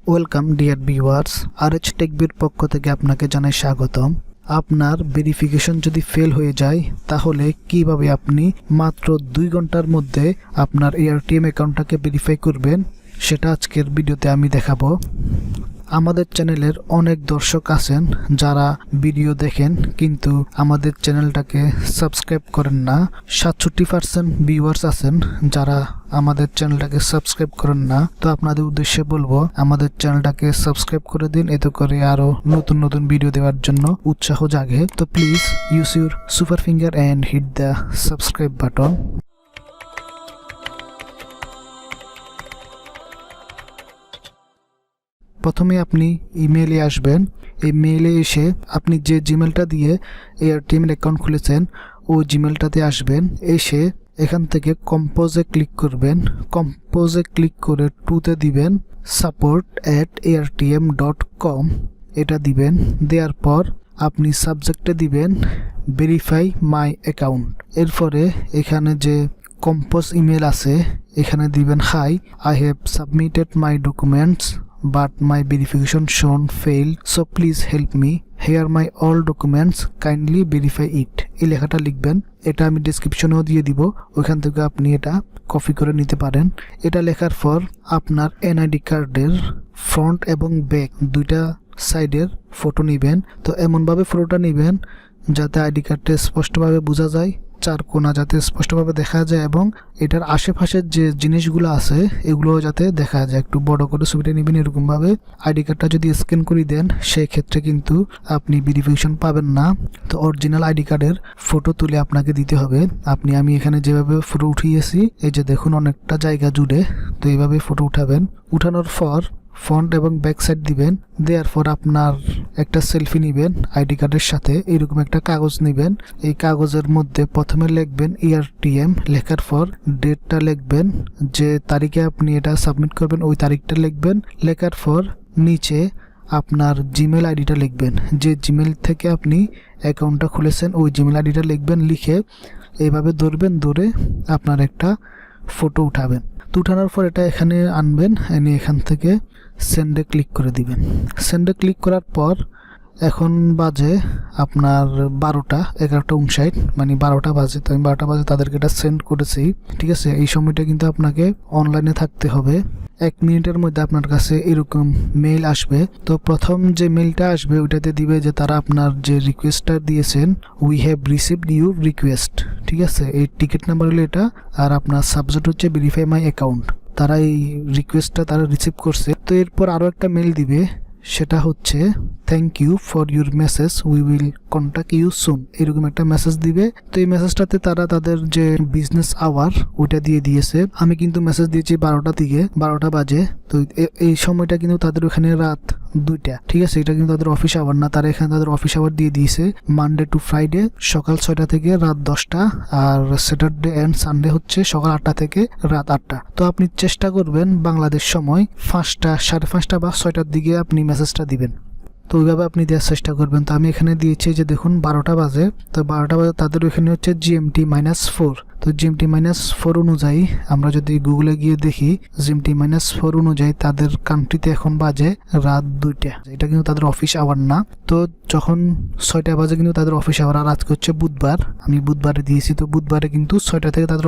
Welcome dear viewers, RH টেকবির পক্ষ থেকে আপনাকে জানাই স্বাগতম। আপনার ভেরিফিকেশন যদি ফেল হয়ে যায় তাহলে কিভাবে আপনি মাত্র 2 ঘন্টার মধ্যে আপনার AirTM অ্যাকাউন্টটাকে ভেরিফাই করবেন সেটা আজকের ভিডিওতে আমি দেখাবো। আমাদের চ্যানেলের অনেক দর্শক আছেন যারা ভিডিও দেখেন কিন্তু আমাদের চ্যানেলটাকে সাবস্ক্রাইব করেন না। 67% ভিউয়ার্স আছেন যারা আমাদের চ্যানেলটাকে সাবস্ক্রাইব করেন না। তো আপনাদের উদ্দেশ্যে বলবো আমাদের চ্যানেলটাকে সাবস্ক্রাইব করে দিন, এতে করে আরো নতুন নতুন ভিডিও দেওয়ার জন্য উৎসাহ জাগে। তো please use your super finger and hit the subscribe button. প্রথমে আপনি ইমেইলে আসবেন। এই মেইলে এসে আপনি যে জিমেলটা দিয়ে AirTM অ্যাকাউন্ট খুলেছেন ওই জিমেলটাতে আসবেন। এসে এখান থেকে কম্পোজে ক্লিক করবেন। কম্পোজে ক্লিক করে টুতে দিবেন support@airtm.com, এটা দিবেন। দেওয়ার পর আপনি সাবজেক্টে দিবেন ভেরিফাই মাই অ্যাকাউন্ট। এরপরে এখানে যে কম্পোজ ইমেল আছে এখানে দিবেন hi, I have submitted my documents but my verification shown failed, so please help me, here my all documents, kindly verify it। এই লেখাটা লিখবেন। এটা আমি ডেসক্রিপশনেও দিয়ে দিব, ওইখান থেকে আপনি এটা কপি করে নিতে পারেন। এটা লেখার পর আপনার NID কার্ডের ফ্রন্ট এবং ব্যাক দুইটা সাইডের ফটো নেবেন। তো এমনভাবে ফটোটা নেবেন যাতে ID কার্ডটা স্পষ্টভাবে বোঝা যায়, চার কোণা যাতে স্পষ্টভাবে দেখা যায় এবং এটার আশেপাশের যে জিনিসগুলো আছে এগুলো যাতে দেখা যায়। একটু বড় করে ছবিটা নেবেন। এরকমভাবে ID কার্ডটা যদি স্ক্যান করে দেন সেই ক্ষেত্রে কিন্তু আপনি ভেরিফিকেশন পাবেন না। তো অরিজিনাল ID কার্ডের ফটো তুলে আপনাকে দিতে হবে। আমি এখানে যেভাবে ফটো উঠিয়েছি এই যে দেখুন অনেকটা জায়গা জুড়ে, তো এইভাবে ফটো উঠাবেন। উঠানোর পর ফ্রন্ট এবং ব্যাক সাইড দিবেন। দেওয়ার পর আপনার একটা সেলফি নেবেন ID কার্ডের সাথে। এরকম একটা কাগজ নেবেন। এই কাগজের মধ্যে প্রথমে লিখবেন AirTM, লেখার পর ডেটটা লিখবেন, যে তারিখে আপনি এটা সাবমিট করবেন ওই তারিখটা লিখবেন। লেখার পর নিচে আপনার জিমেল আইডিটা লিখবেন, যে জিমেল থেকে আপনি অ্যাকাউন্টটা খুলেছেন ওই জিমেল আইডিটা লিখবেন। লিখে এইভাবে ধরবেন, ধরে আপনার একটা ফটো উঠাবেন। তো উঠানোর পর এটা এখানে আনবেন, এনে এখান থেকে সেন্ডে ক্লিক করে দিবেন। সেন্ডে ক্লিক করার পর এখন বাজে আপনার 11:59, মানে 12টা বাজে। তো আমি 12টা বাজে তাদেরকে এটা সেন্ড করেছি, ঠিক আছে। এই সময়টা কিন্তু আপনাকে অনলাইনে থাকতে হবে। 1 মিনিটের মধ্যে আপনার কাছে এরকম মেইল আসবে। তো প্রথম যে মেইলটা আসবে ওইটাতে দিবে যে তারা আপনার যে রিকোয়েস্টটা দিয়েছেন, we have received your request, ঠিক আছে। এই টিকিট নাম্বার হলো এটা, আর আপনার সাবজেক্ট হচ্ছে ভেরিফাই মাই অ্যাকাউন্ট। তারা এই রিকোয়েস্টটা তারা রিসিভ করছে। তো এরপর আরও একটা মেইল দিবে, সেটা হচ্ছে thank you for your message, we will contact you soon, এরকম একটা মেসেজ দিবে। তো এই মেসেজটাতে তারা তাদের যে বিজনেস আওয়ার ওইটা দিয়ে দিয়েছে। আমি কিন্তু মেসেজ দিয়েছি 12টা থেকে, 12টা বাজে। তো এই সময়টা কিন্তু তাদের ওখানে রাত 2টা, ঠিক আছে। এটা কিন্তু তাদের অফিস আওয়ার না, তারা এখানে তাদের অফিস আওয়ার দিয়ে দিয়েছে মানডে টু ফ্রাইডে সকাল 6টা থেকে রাত 10টা, আর স্যাটারডে অ্যান্ড সানডে হচ্ছে সকাল 8টা থেকে রাত 8টা। তো আপনি চেষ্টা করবেন বাংলাদেশ সময় 5টা, 5:30 বা 6টার দিকে আপনি মেসেজটা দিবেন। তো ওইভাবে আপনি দেওয়ার চেষ্টা করবেন। তো আমি এখানে দিয়েছি যে দেখুন 12টা বাজে। তো 12টা বাজে তাদের ওইখানে হচ্ছে GMT-4। তো GMT-4 অনুযায়ী আমরা যদি গুগলে গিয়ে দেখি GMT-4 অনুযায়ী তাদের কান্ট্রিতে এখন বাজে রাত 2টা। এটা কিন্তু তাদের অফিস আওয়ার না। তো যখন 6টা বাজে কিন্তু তাদের অফিস আওয়ার। আর আজকে হচ্ছে বুধবার, আমি বুধবারে দিয়েছি। তো বুধবারে কিন্তু 6টা থেকে তাদের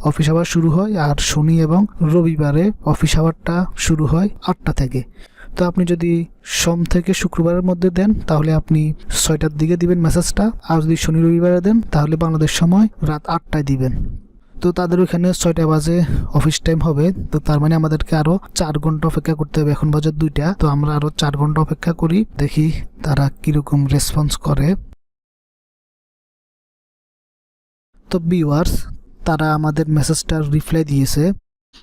অফিস আওয়ার শুরু হয়, আর শনি এবং রবিবারে অফিস আওয়ারটা শুরু হয় 8টা থেকে। তো আপনি যদি সোম থেকে শুক্রবারের মধ্যে দেন তাহলে আপনি 6টার দিকে দিবেন মেসেজটা, আর যদি শনি রবিবারে দেন তাহলে বাংলাদেশ সময় রাত 8টায় দিবেন। তো তাদের ওইখানে 6টা বাজে অফিস টাইম হবে। তো তার মানে আমাদেরকে আরো 4 ঘন্টা অপেক্ষা করতে হবে। এখন বাজে 2টা, তো আমরা আরো 4 ঘন্টা অপেক্ষা করি, দেখি তারা কিরকম রেসপন্স করে। তো ভিউয়ার্স, তারা আমাদের মেসেজটার রিপ্লাই দিয়েছে।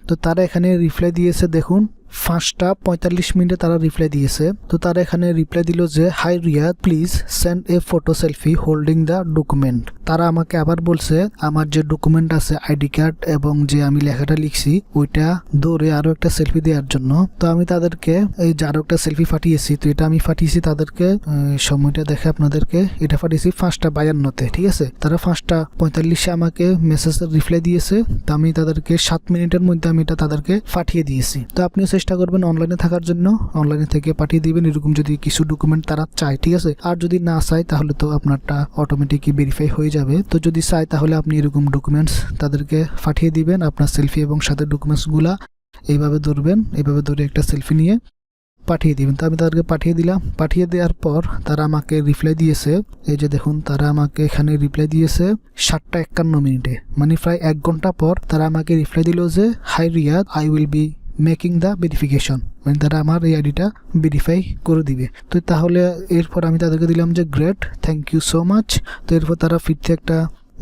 তো তারা এখানে রিপ্লাই দিয়েছে দেখুন 5:45 তারা রিপ্লাই দিয়েছে। তো তারা এখানে রিপ্লাই দিল যে hi Riyad, please send a photo selfie holding the document. তারা আমাকে আবার বলছে আমার যে ডকুমেন্ট আছে ID কার্ড এবং যে আমি লেখাটা লিখছি ওইটা ধরে আরো একটা সেলফি দেওয়ার জন্য। তো আমি তাদেরকে এই যে আরো একটা সেলফি পাঠিয়েছি। তো এটা আমি পাঠিয়েছি তাদেরকে, সময়টা দেখে আপনাদেরকে, এটা পাঠিয়েছি 5:52-তে, ঠিক আছে। তারা 5:45 আমাকে মেসেজ রিপ্লাই দিয়েছে। তো আমি তাদেরকে 7 মিনিটের মধ্যে আমি এটা তাদেরকে পাঠিয়ে দিয়েছি। তো আপনি চেষ্টা করবেন অনলাইনে থাকার জন্য, অনলাইনে থেকে পাঠিয়ে দিবেন এরকম যদি কিছু ডকুমেন্ট তারা চায়, ঠিক আছে। আর যদি না চায় তাহলে তো আপনারটা অটোমেটিকই ভেরিফাই হয়ে যাবে। তো যদি চায় তাহলে আপনি এরকম ডকুমেন্টস তাদেরকে পাঠিয়ে দিবেন, আপনার সেলফি এবং সাথে ডকুমেন্টসগুলা এইভাবে ধরবেন, এইভাবে ধরে একটা সেলফি নিয়ে পাঠিয়ে দিবেন। তো আমি তাদেরকে পাঠিয়ে দিলাম। পাঠিয়ে দেওয়ার পর তারা আমাকে রিপ্লাই দিয়েছে, এই যে দেখুন তারা আমাকে এখানে রিপ্লাই দিয়েছে 7:51, মানে প্রায় 1 ঘন্টা পর তারা আমাকে রিপ্লাই দিল যে hi Riyad, I will be making the verification, মানে তারা আমার এই আইডিটা ভেরিফাই করে দিবে। তো তাহলে এরপর আমি তাদেরকে দিলাম যে great, thank you so much. তো এরপর তারা ফিরতে একটা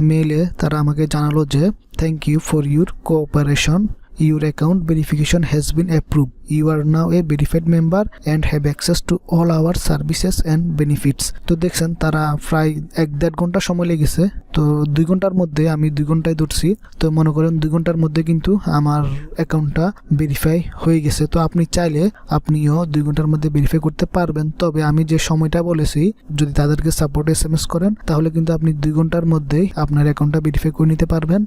মেইলে তারা আমাকে জানালো যে thank you for your cooperation, your account verification has been approved, you are now a verified member and have access to all our services and benefits। তো দেখছেন তারা প্রায় 1-1.5 ঘন্টা সময় লেগেছে। তো 2 ঘন্টার মধ্যে, আমি 2 ঘন্টায় ধরছি, তো মনে করেন 2 ঘন্টার মধ্যে কিন্তু আমার অ্যাকাউন্টটা ভেরিফাই হয়ে গেছে। তো আপনি চাইলে আপনিও 2 ঘন্টার মধ্যে ভেরিফাই করতে পারবেন। তবে আমি যে সময়টা বলেছি, যদি তাদেরকে সাপোর্ট SMS করেন তাহলে কিন্তু আপনি 2 ঘন্টার মধ্যেই আপনার অ্যাকাউন্টটা ভেরিফাই করে নিতে পারবেন।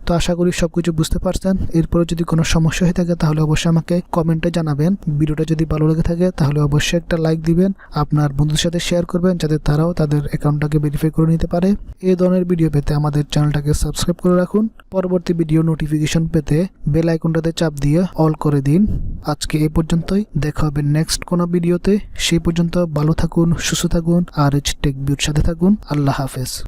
তো আশা করি সব কিছু বুঝতে পারছেন। এরপরে যদি কোনো সমস্যা হয়ে থাকে তাহলে অবশ্যই আমাকে কমেন্টে জানাবেন। ভিডিওটা যদি ভালো লেগে থাকে তাহলে অবশ্যই একটা লাইক দিবেন, আপনার বন্ধুদের সাথে শেয়ার করবেন যাতে তারাও তাদের অ্যাকাউন্টটাকে ভেরিফাই করে নিতে পারে। এই ধরনের ভিডিও পেতে আমাদের চ্যানেলটাকে সাবস্ক্রাইব করে রাখুন। পরবর্তী ভিডিও নোটিফিকেশন পেতে বেল আইকনটাতে চাপ দিয়ে অল করে দিন। আজকে এই পর্যন্তই, দেখা হবে নেক্সট কোনো ভিডিওতে। সেই পর্যন্ত ভালো থাকুন, সুস্থ থাকুন আর টেক ভিউর সাথে থাকুন। আল্লাহ হাফেজ।